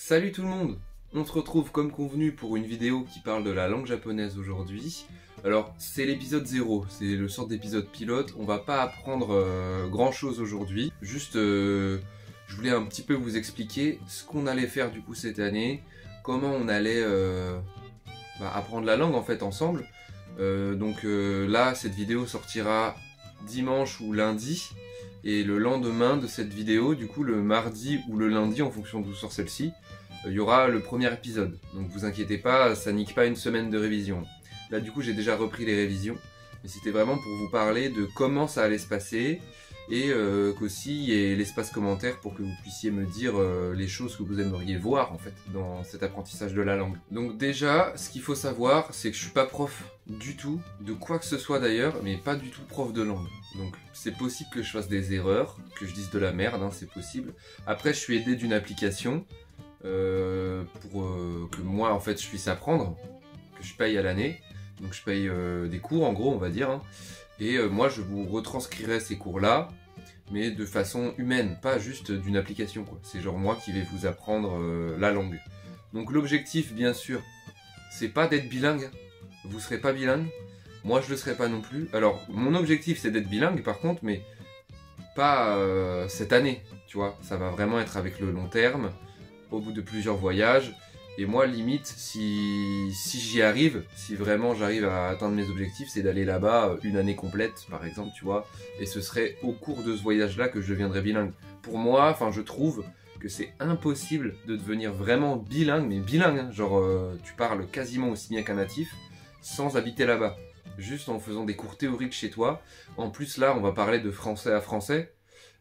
Salut tout le monde! On se retrouve comme convenu pour une vidéo qui parle de la langue japonaise aujourd'hui. Alors c'est l'épisode 0, c'est le sort d'épisode pilote, on va pas apprendre grand chose aujourd'hui. Juste je voulais un petit peu vous expliquer ce qu'on allait faire du coup cette année, comment on allait apprendre la langue en fait ensemble. Là cette vidéo sortira dimanche ou lundi. Et le lendemain de cette vidéo, du coup le mardi ou le lundi en fonction d'où sort celle-ci, il y aura le premier épisode. Donc vous inquiétez pas, ça nique pas une semaine de révision. Là du coup j'ai déjà repris les révisions, mais c'était vraiment pour vous parler de comment ça allait se passer et qu'aussi il y ait l'espace commentaire pour que vous puissiez me dire les choses que vous aimeriez voir en fait dans cet apprentissage de la langue. Donc déjà, ce qu'il faut savoir, c'est que je suis pas prof du tout, de quoi que ce soit d'ailleurs, mais pas du tout prof de langue. Donc c'est possible que je fasse des erreurs, que je dise de la merde, hein, c'est possible. Après je suis aidé d'une application pour que moi en fait je puisse apprendre, que je paye à l'année. Donc je paye des cours en gros on va dire, hein. Et moi je vous retranscrirai ces cours là, mais de façon humaine, pas juste d'une application quoi. C'est genre moi qui vais vous apprendre la langue. Donc l'objectif bien sûr, c'est pas d'être bilingue, vous serez pas bilingue, moi je le serai pas non plus. Alors mon objectif c'est d'être bilingue par contre, mais pas cette année, tu vois. Ça va vraiment être avec le long terme, au bout de plusieurs voyages. Et moi, limite, si j'y arrive, si vraiment j'arrive à atteindre mes objectifs, c'est d'aller là-bas une année complète, par exemple, tu vois. Et ce serait au cours de ce voyage-là que je deviendrais bilingue. Pour moi, enfin, je trouve que c'est impossible de devenir vraiment bilingue, mais bilingue, hein, genre tu parles quasiment aussi bien qu'un natif, sans habiter là-bas. Juste en faisant des cours théoriques chez toi. En plus, là, on va parler de français à français.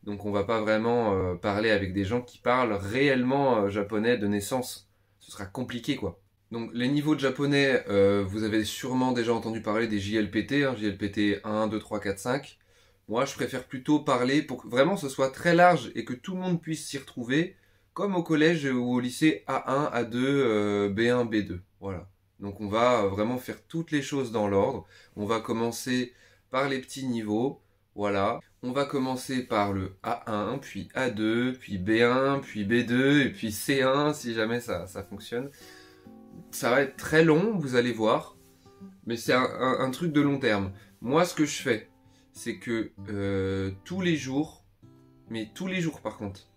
Donc on va pas vraiment parler avec des gens qui parlent réellement japonais de naissance. Ce sera compliqué quoi. Donc les niveaux de japonais, vous avez sûrement déjà entendu parler des JLPT, hein, JLPT 1, 2, 3, 4, 5. Moi je préfère plutôt parler pour que vraiment ce soit très large et que tout le monde puisse s'y retrouver, comme au collège ou au lycée A1, A2, B1, B2. Voilà. Donc on va vraiment faire toutes les choses dans l'ordre. On va commencer par les petits niveaux. Voilà, on va commencer par le A1, puis A2, puis B1, puis B2, et puis C1 si jamais ça fonctionne. Ça va être très long, vous allez voir, mais c'est un truc de long terme. Moi, ce que je fais, c'est que tous les jours, mais tous les jours par contre,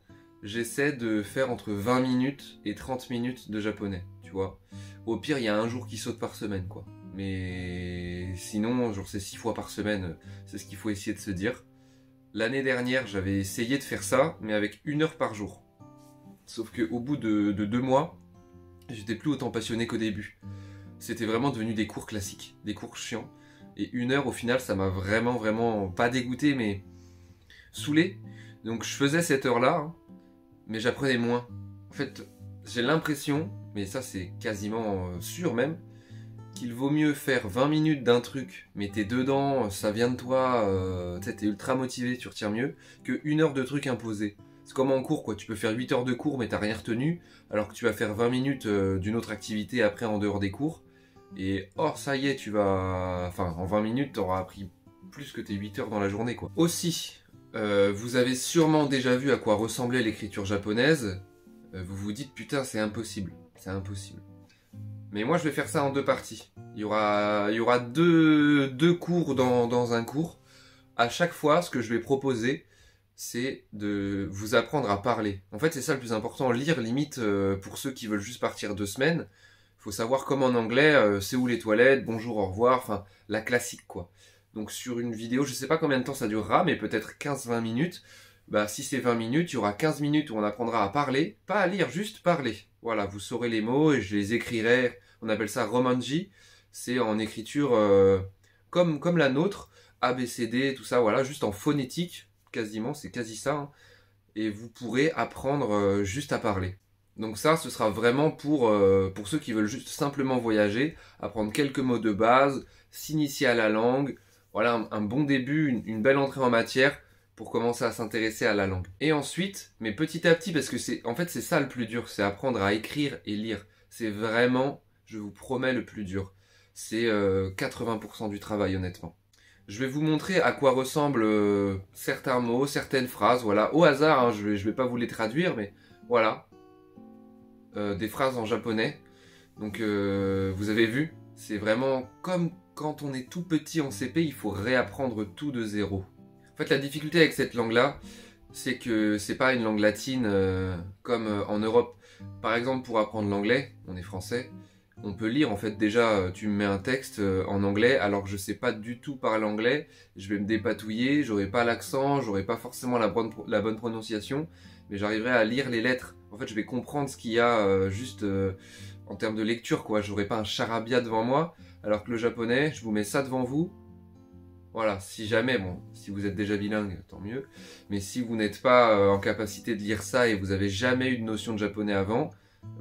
j'essaie de faire entre 20 minutes et 30 minutes de japonais, tu vois. Au pire, il y a un jour qui saute par semaine, quoi. Mais sinon, genre c'est 6 fois par semaine, c'est ce qu'il faut essayer de se dire. L'année dernière, j'avais essayé de faire ça, mais avec 1 heure par jour. Sauf qu'au bout de 2 mois, j'étais plus autant passionné qu'au début. C'était vraiment devenu des cours classiques, des cours chiants. Et 1 heure, au final, ça m'a vraiment pas dégoûté, mais saoulé. Donc je faisais cette heure-là, hein, mais j'apprenais moins. En fait, j'ai l'impression, mais ça c'est quasiment sûr même, qu'il vaut mieux faire 20 minutes d'un truc, mais t'es dedans, ça vient de toi, t'es ultra motivé, tu retiens mieux, que 1 heure de truc imposé. C'est comme en cours, quoi. Tu peux faire 8 heures de cours, mais t'as rien retenu, alors que tu vas faire 20 minutes d'une autre activité après en dehors des cours. Et ça y est, tu vas... Enfin, en 20 minutes, t'auras appris plus que tes 8 heures dans la journée, quoi. Aussi, vous avez sûrement déjà vu à quoi ressemblait l'écriture japonaise. Vous vous dites, putain, c'est impossible. C'est impossible. Mais moi, je vais faire ça en 2 parties. Il y aura deux cours dans un cours. À chaque fois, ce que je vais proposer, c'est de vous apprendre à parler. En fait, c'est ça le plus important. Lire, limite, pour ceux qui veulent juste partir 2 semaines, faut savoir comme en anglais, c'est où les toilettes, bonjour, au revoir, enfin, la classique, quoi. Donc sur une vidéo, je sais pas combien de temps ça durera, mais peut-être 15-20 minutes. Bah, si c'est 20 minutes, il y aura 15 minutes où on apprendra à parler, pas à lire, juste parler. Voilà, vous saurez les mots et je les écrirai, on appelle ça romanji, c'est en écriture comme la nôtre, A, B, C, D, tout ça, voilà, juste en phonétique, quasiment, c'est quasi ça, hein, et vous pourrez apprendre juste à parler. Donc ça, ce sera vraiment pour ceux qui veulent juste simplement voyager, apprendre quelques mots de base, s'initier à la langue, voilà, un bon début, une belle entrée en matière, pour commencer à s'intéresser à la langue. Et ensuite, mais petit à petit, parce que en fait c'est ça le plus dur, c'est apprendre à écrire et lire. C'est vraiment, je vous promets, le plus dur. C'est 80% du travail honnêtement. Je vais vous montrer à quoi ressemblent certains mots, certaines phrases, voilà, au hasard, hein, je vais pas vous les traduire, mais voilà. des phrases en japonais. Donc vous avez vu, c'est vraiment comme quand on est tout petit en CP, il faut réapprendre tout de zéro. En fait, la difficulté avec cette langue-là, c'est que c'est pas une langue latine comme en Europe. Par exemple, pour apprendre l'anglais, on est français, on peut lire en fait déjà, tu me mets un texte en anglais alors que je sais pas du tout parler anglais, je vais me dépatouiller, j'aurai pas l'accent, j'aurai pas forcément la bonne prononciation, mais j'arriverai à lire les lettres. En fait, je vais comprendre ce qu'il y a juste en termes de lecture, quoi. J'aurai pas un charabia devant moi, alors que le japonais, je vous mets ça devant vous. Voilà, si jamais, bon, si vous êtes déjà bilingue, tant mieux. Mais si vous n'êtes pas en capacité de lire ça et vous avez jamais eu de notion de japonais avant,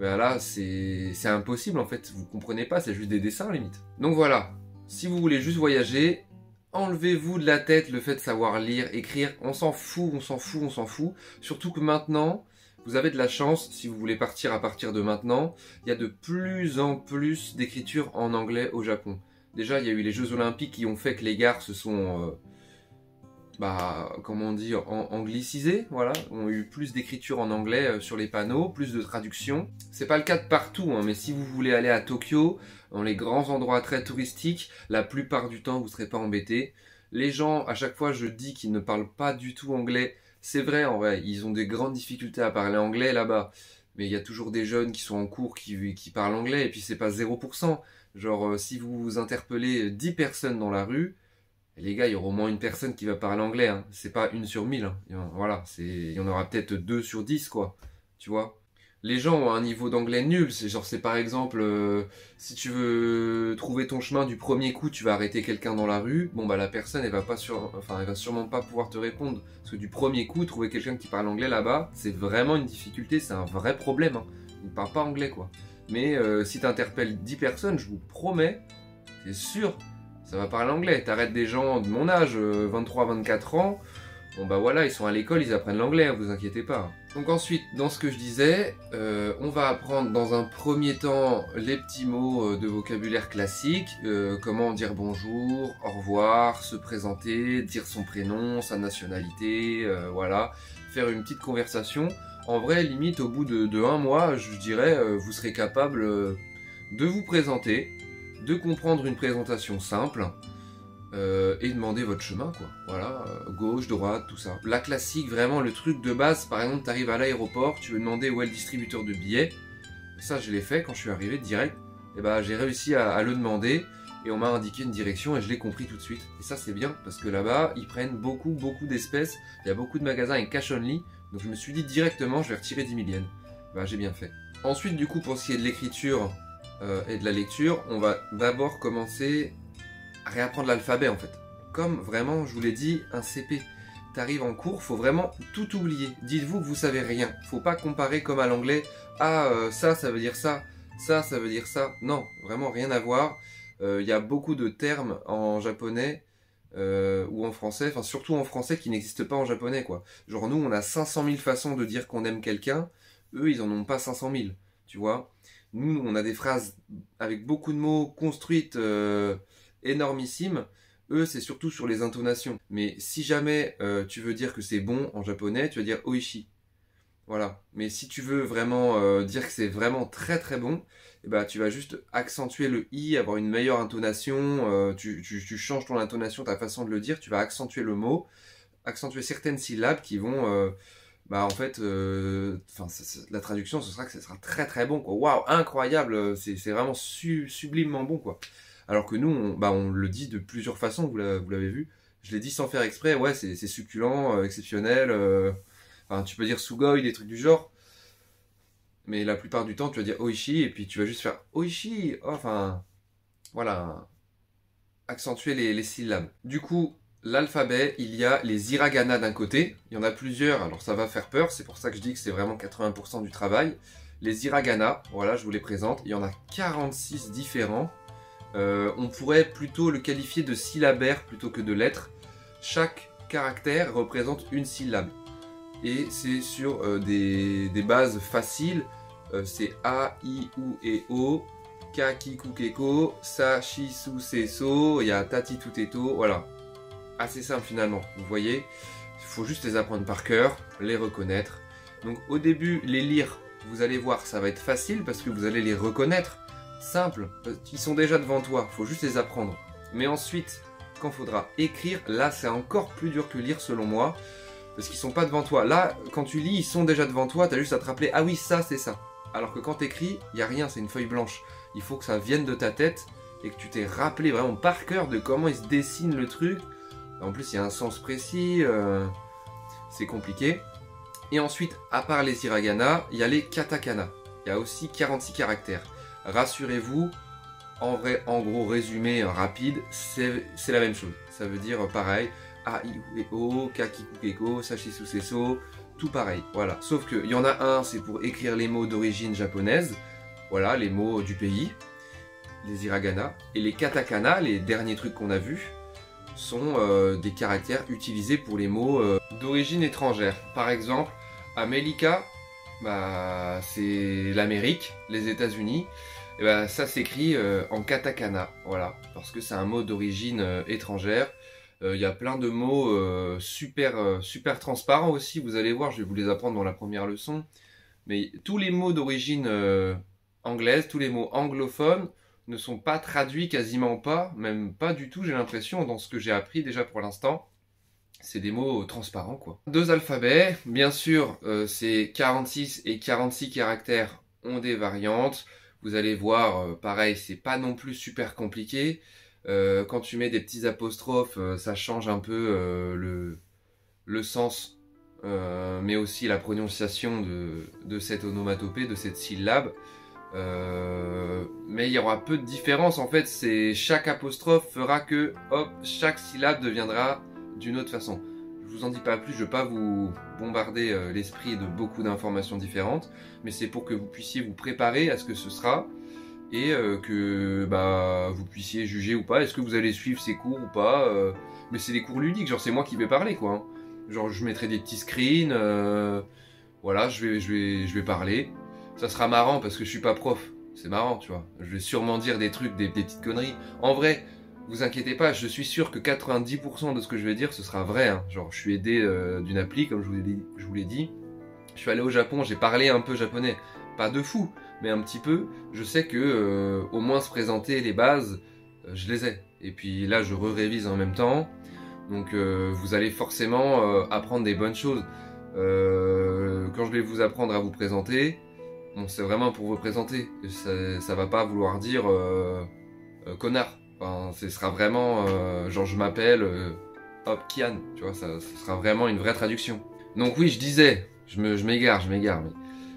ben là, c'est impossible en fait. Vous comprenez pas, c'est juste des dessins limite. Donc voilà, si vous voulez juste voyager, enlevez-vous de la tête le fait de savoir lire, écrire. On s'en fout, on s'en fout, on s'en fout. Surtout que maintenant, vous avez de la chance, si vous voulez partir à partir de maintenant, il y a de plus en plus d'écriture en anglais au Japon. Déjà, il y a eu les Jeux Olympiques qui ont fait que les gares se sont, comment dire, anglicisées, voilà. Ont eu plus d'écriture en anglais sur les panneaux, plus de traduction. C'est pas le cas de partout, hein, mais si vous voulez aller à Tokyo, dans les grands endroits très touristiques, la plupart du temps, vous serez pas embêtés. Les gens, à chaque fois, je dis qu'ils ne parlent pas du tout anglais. C'est vrai, en vrai, ils ont des grandes difficultés à parler anglais là-bas. Mais il y a toujours des jeunes qui sont en cours qui parlent anglais, et puis c'est pas 0%. Genre, si vous interpellez 10 personnes dans la rue, les gars, il y aura au moins une personne qui va parler anglais. Hein. C'est pas 1 sur 1000. Hein. Voilà, il y en aura peut-être 2 sur 10, quoi. Tu vois? Les gens ont un niveau d'anglais nul. C'est par exemple, si tu veux trouver ton chemin du premier coup, tu vas arrêter quelqu'un dans la rue. Bon, bah la personne, elle va sûrement pas pouvoir te répondre. Parce que du premier coup, trouver quelqu'un qui parle anglais là-bas, c'est vraiment une difficulté, c'est un vrai problème. Hein. Ils ne parlent pas anglais, quoi. Mais si tu interpelles 10 personnes, je vous promets, c'est sûr, ça va parler anglais. T'arrêtes des gens de mon âge, 23-24 ans, bon bah voilà, ils sont à l'école, ils apprennent l'anglais, hein, vous inquiétez pas. Donc ensuite, dans ce que je disais, on va apprendre dans un premier temps les petits mots de vocabulaire classique, comment dire bonjour, au revoir, se présenter, dire son prénom, sa nationalité, voilà, faire une petite conversation. En vrai, limite, au bout de 1 mois, je dirais, vous serez capable de vous présenter, de comprendre une présentation simple et demander votre chemin, quoi. Voilà, gauche, droite, tout ça. La classique, vraiment, le truc de base, par exemple, tu arrives à l'aéroport, tu veux demander où est le distributeur de billets. Ça, je l'ai fait quand je suis arrivé direct. Et ben, j'ai réussi à le demander et on m'a indiqué une direction et je l'ai compris tout de suite. Et ça, c'est bien parce que là-bas, ils prennent beaucoup d'espèces. Il y a beaucoup de magasins avec cash only. Donc je me suis dit directement, je vais retirer 10 000 yens. Bah, j'ai bien fait. Ensuite, du coup, pour ce qui est de l'écriture et de la lecture, on va d'abord commencer à réapprendre l'alphabet, en fait. Comme vraiment, je vous l'ai dit, un CP. T'arrives en cours, faut vraiment tout oublier. Dites-vous que vous savez rien. Faut pas comparer comme à l'anglais. Ah, ça veut dire ça. Ça veut dire ça. Non, vraiment rien à voir. Il y a beaucoup de termes en japonais ou en français, enfin surtout en français qui n'existent pas en japonais, quoi. Genre nous on a 500 000 façons de dire qu'on aime quelqu'un, eux ils en ont pas 500 000, tu vois. Nous on a des phrases avec beaucoup de mots construites énormissimes, eux c'est surtout sur les intonations. Mais si jamais tu veux dire que c'est bon en japonais, tu vas dire oishi. Voilà. Mais si tu veux vraiment dire que c'est vraiment très très bon, eh ben, tu vas juste accentuer le i, avoir une meilleure intonation, tu changes ton intonation, ta façon de le dire, tu vas accentuer le mot, accentuer certaines syllabes qui vont, en fait, la traduction, ce sera que ce sera très très bon, quoi. Waouh, incroyable, c'est vraiment sublimement bon, quoi. Alors que nous, on le dit de plusieurs façons, vous l'avez vu. Je l'ai dit sans faire exprès, ouais, c'est succulent, exceptionnel. Enfin, tu peux dire sugoi, des trucs du genre. Mais la plupart du temps, tu vas dire oishi et puis tu vas juste faire oishi. Enfin, voilà. Accentuer les syllabes. Du coup, l'alphabet, il y a les hiragana d'un côté. Il y en a plusieurs, alors ça va faire peur. C'est pour ça que je dis que c'est vraiment 80% du travail. Les hiragana, voilà, je vous les présente. Il y en a 46 différents. On pourrait plutôt le qualifier de syllabaire plutôt que de lettres. Chaque caractère représente une syllabe. Et c'est sur des bases faciles. C'est A, I, U, E, O, Ka, Ki, Ku, Keko, Sa, Shi, Su, Se, So, il y a Tati, Tuteto, voilà. Assez simple finalement, vous voyez. Il faut juste les apprendre par cœur, les reconnaître. Donc au début, les lire, vous allez voir, ça va être facile parce que vous allez les reconnaître. Simple, ils sont déjà devant toi, faut juste les apprendre. Mais ensuite, quand il faudra écrire, là c'est encore plus dur que lire selon moi. Parce qu'ils sont pas devant toi. Là, quand tu lis, ils sont déjà devant toi, t'as juste à te rappeler, ah oui, ça c'est ça. Alors que quand t'écris, il n'y a rien, c'est une feuille blanche. Il faut que ça vienne de ta tête et que tu t'es rappelé vraiment par cœur de comment il se dessine le truc. En plus, il y a un sens précis, c'est compliqué. Et ensuite, à part les hiragana, il y a les katakana. Il y a aussi 46 caractères. Rassurez-vous, en vrai, en gros, résumé rapide, c'est la même chose. Ça veut dire pareil, a, i, u, e, o, ka, ki, ku, ke, ko, sa, shi, su, se, so, tout pareil. Voilà. Sauf qu'il y en a un, c'est pour écrire les mots d'origine japonaise. Voilà, les mots du pays, les hiragana. Et les katakana, les derniers trucs qu'on a vus, sont des caractères utilisés pour les mots d'origine étrangère. Par exemple, America, bah, c'est l'Amérique, les États-Unis. Et bah, ça s'écrit en katakana, voilà, parce que c'est un mot d'origine étrangère. Il y a plein de mots super transparents aussi, vous allez voir, je vais vous les apprendre dans la première leçon. Mais tous les mots d'origine anglaise, tous les mots anglophones, ne sont pas traduits, quasiment pas, même pas du tout, j'ai l'impression, dans ce que j'ai appris déjà pour l'instant. C'est des mots transparents, quoi. 2 alphabets, bien sûr, c'est 46 et 46 caractères ont des variantes. Vous allez voir, pareil, c'est pas non plus super compliqué. Quand tu mets des petits apostrophes, ça change un peu le sens, mais aussi la prononciation de cette onomatopée, de cette syllabe. Mais il y aura peu de différence en fait, c'est chaque apostrophe fera que hop, chaque syllabe deviendra d'une autre façon. Je vous en dis pas plus, je ne veux pas vous bombarder l'esprit de beaucoup d'informations différentes, mais c'est pour que vous puissiez vous préparer à ce que ce sera et que bah, vous puissiez juger ou pas, est-ce que vous allez suivre ces cours ou pas, mais c'est des cours ludiques, genre c'est moi qui vais parler quoi, hein. Genre je mettrai des petits screens, voilà, je vais parler. Ça sera marrant parce que je suis pas prof, c'est marrant tu vois, je vais sûrement dire des trucs, des petites conneries. En vrai, vous inquiétez pas, je suis sûr que 90% de ce que je vais dire ce sera vrai, hein. Genre je suis aidé d'une appli comme je vous l'ai dit. Je suis allé au Japon, j'ai parlé un peu japonais, pas de fou, mais un petit peu. Je sais que au moins se présenter les bases, je les ai. Et puis là je révise en même temps, donc vous allez forcément apprendre des bonnes choses. Quand je vais vous apprendre à vous présenter, bon, c'est vraiment pour vous présenter, ça va pas vouloir dire connard, enfin, ce sera vraiment genre je m'appelle hop Kian, tu vois, ça sera vraiment une vraie traduction. Donc oui, je disais, je m'égare, mais de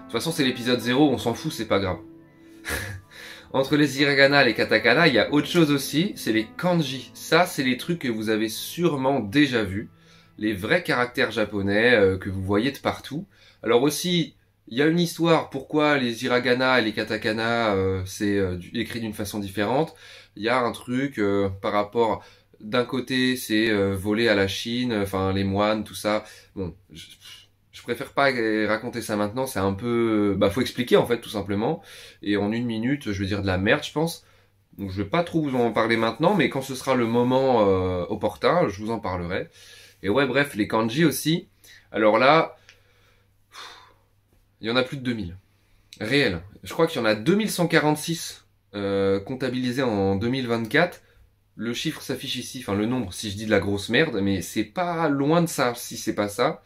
toute façon c'est l'épisode 0, on s'en fout, c'est pas grave. Entre les hiragana et les katakana, il y a autre chose aussi, c'est les kanji. Ça, c'est les trucs que vous avez sûrement déjà vus, les vrais caractères japonais que vous voyez de partout. Alors aussi, il y a une histoire pourquoi les hiragana et les katakana c'est écrit d'une façon différente. Il y a un truc par rapport, d'un côté c'est volé à la Chine, enfin les moines, tout ça. Bon, je préfère pas raconter ça maintenant, c'est un peu... Bah faut expliquer en fait tout simplement. Et en 1 minute, je vais dire de la merde je pense. Donc je vais pas trop vous en parler maintenant, mais quand ce sera le moment opportun, je vous en parlerai. Et ouais bref, les kanji aussi. Alors là... Il y en a plus de 2000. Réel. Je crois qu'il y en a 2146 comptabilisés en 2024. Le chiffre s'affiche ici, enfin le nombre, si je dis de la grosse merde, mais c'est pas loin de ça, si c'est pas ça.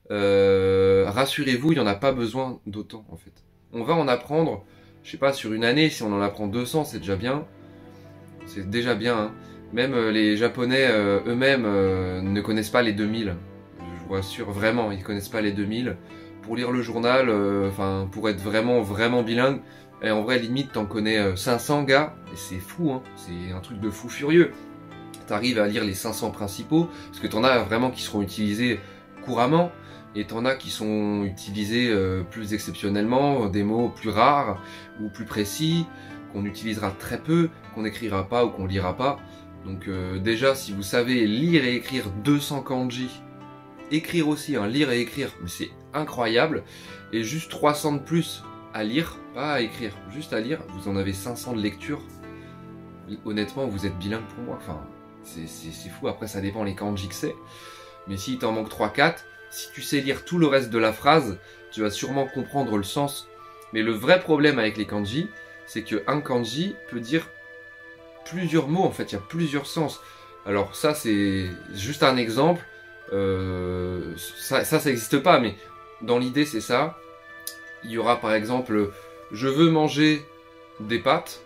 Rassurez-vous, il n'y en a pas besoin d'autant, en fait. On va en apprendre, je sais pas, sur une année, si on en apprend 200, c'est déjà bien. C'est déjà bien, hein. Même les Japonais eux-mêmes ne connaissent pas les 2000. Je vous rassure, vraiment, ils connaissent pas les 2000. Pour lire le journal, enfin pour être vraiment bilingue, et en vrai limite t'en connais 500 gars, et c'est fou, hein, c'est un truc de fou furieux. T'arrives à lire les 500 principaux, parce que t'en as vraiment qui seront utilisés couramment, et t'en as qui sont utilisés plus exceptionnellement, des mots plus rares ou plus précis, qu'on utilisera très peu, qu'on n'écrira pas ou qu'on lira pas. Donc déjà si vous savez lire et écrire 200 kanji, écrire aussi, hein, lire et écrire, mais c'est incroyable, et juste 300 de plus à lire, pas à écrire, juste à lire, vous en avez 500 de lecture. Honnêtement, vous êtes bilingue pour moi, enfin, c'est fou, après ça dépend les kanji que c'est, mais s'il t'en manque 3-4, si tu sais lire tout le reste de la phrase, tu vas sûrement comprendre le sens Mais le vrai problème avec les kanji, c'est qu'un kanji peut dire plusieurs mots, en fait, il y a plusieurs sens. Alors ça, c'est juste un exemple. Ça n'existe pas, mais dans l'idée, c'est ça. Il y aura par exemple, je veux manger des pâtes.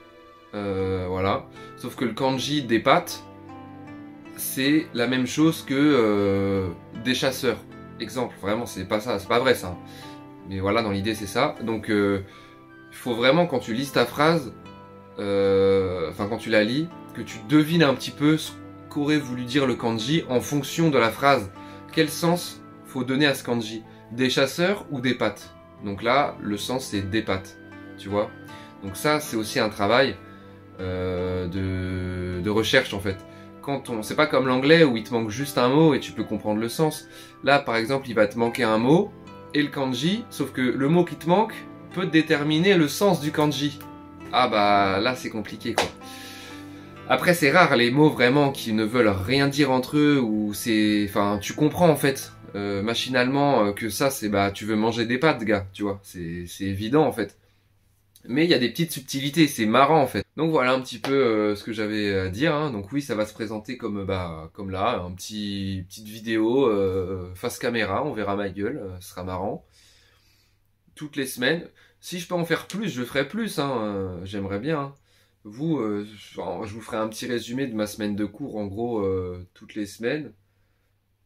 Voilà. Sauf que le kanji des pâtes, c'est la même chose que des chasseurs. Exemple, vraiment, c'est pas ça, c'est pas vrai ça. Mais voilà, dans l'idée, c'est ça. Donc, il faut vraiment, quand tu lis ta phrase, enfin, quand tu la lis, que tu devines un petit peu ce qu'aurait voulu dire le kanji en fonction de la phrase. Quel sens faut donner à ce kanji? Des chasseurs ou des pâtes? Donc là, le sens, c'est des pâtes. Tu vois? Donc ça, c'est aussi un travail de recherche, en fait. C'est pas comme l'anglais où il te manque juste un mot et tu peux comprendre le sens. Là, par exemple, il va te manquer un mot et le kanji, sauf que le mot qui te manque peut déterminer le sens du kanji. Ah bah là, c'est compliqué, quoi. Après, c'est rare les mots vraiment qui ne veulent rien dire entre eux, ou c'est... Enfin, tu comprends en fait, machinalement, que ça, c'est bah, tu veux manger des pâtes, gars, tu vois. C'est évident en fait. Mais il y a des petites subtilités, c'est marrant en fait. Donc voilà un petit peu ce que j'avais à dire. Hein. Donc oui, ça va se présenter comme comme là, petite vidéo face caméra, on verra ma gueule, ce sera marrant. Toutes les semaines. Si je peux en faire plus, je ferai plus, hein, j'aimerais bien. Hein. Vous, je vous ferai un petit résumé de ma semaine de cours, en gros, toutes les semaines.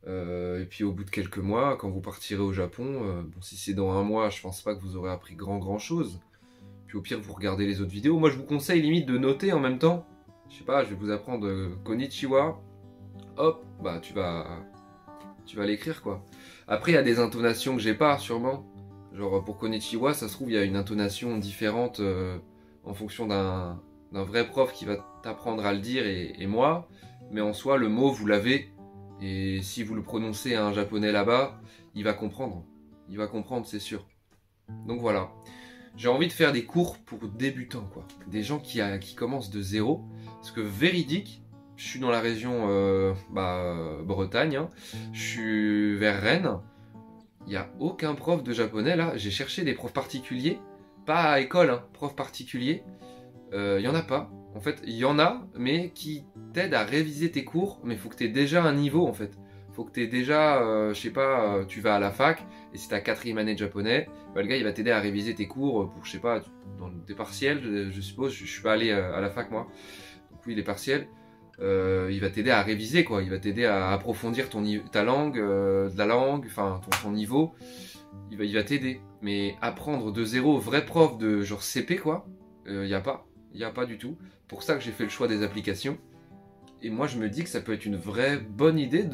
Et puis au bout de quelques mois, quand vous partirez au Japon, bon, si c'est dans un mois, je pense pas que vous aurez appris grand chose. Puis au pire, vous regardez les autres vidéos. Moi, je vous conseille limite de noter en même temps. Je sais pas, je vais vous apprendre Konnichiwa. Hop, bah tu vas l'écrire quoi. Après, il y a des intonations que j'ai pas, sûrement. Genre pour Konnichiwa, ça se trouve, il y a une intonation différente en fonction d'un vrai prof qui va t'apprendre à le dire et moi. Mais en soi, le mot, vous l'avez. Et si vous le prononcez à un japonais là-bas, il va comprendre. Il va comprendre, c'est sûr. Donc voilà. J'ai envie de faire des cours pour débutants, quoi. Des gens qui commencent de zéro. Parce que véridique, je suis dans la région Bretagne. Hein. Je suis vers Rennes. Il n'y a aucun prof de japonais là. J'ai cherché des profs particuliers. Pas à école, hein, profs particuliers. Il n'y en a pas. En fait, il y en a, mais qui t'aident à réviser tes cours. Mais il faut que tu aies déjà un niveau, en fait. Il faut que tu aies déjà, je sais pas, tu vas à la fac. Et si tu as 4e année de japonais, bah, le gars, il va t'aider à réviser tes cours pour, je sais pas, dans tes partiels, je suppose. Je suis pas allé à la fac, moi. Donc oui, les partiels. Il va t'aider à réviser, quoi. Il va t'aider à approfondir ta langue, de la langue, enfin, ton niveau. Il va t'aider. Mais apprendre de zéro, vrai prof de genre CP, quoi, il n'y a pas. Il n'y a pas du tout. Pour ça que j'ai fait le choix des applications. Et moi, je me dis que ça peut être une vraie bonne idée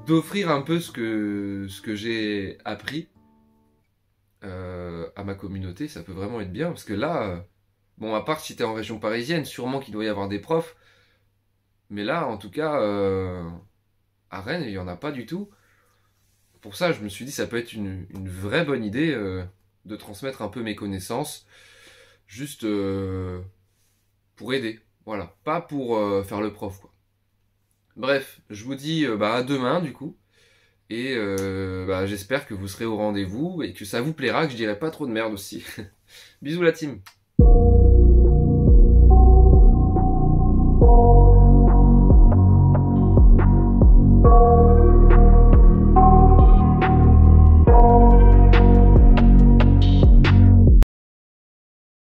d'offrir un peu ce que j'ai appris à ma communauté. Ça peut vraiment être bien. Parce que là, bon, à part si tu es en région parisienne, sûrement qu'il doit y avoir des profs. Mais là, en tout cas, à Rennes, il n'y en a pas du tout. Pour ça, je me suis dit ça peut être une vraie bonne idée de transmettre un peu mes connaissances. Juste pour aider. Voilà. Pas pour faire le prof, quoi. Bref, je vous dis à demain, du coup. Et j'espère que vous serez au rendez-vous et que ça vous plaira, que je dirai pas trop de merde aussi. Bisous la team.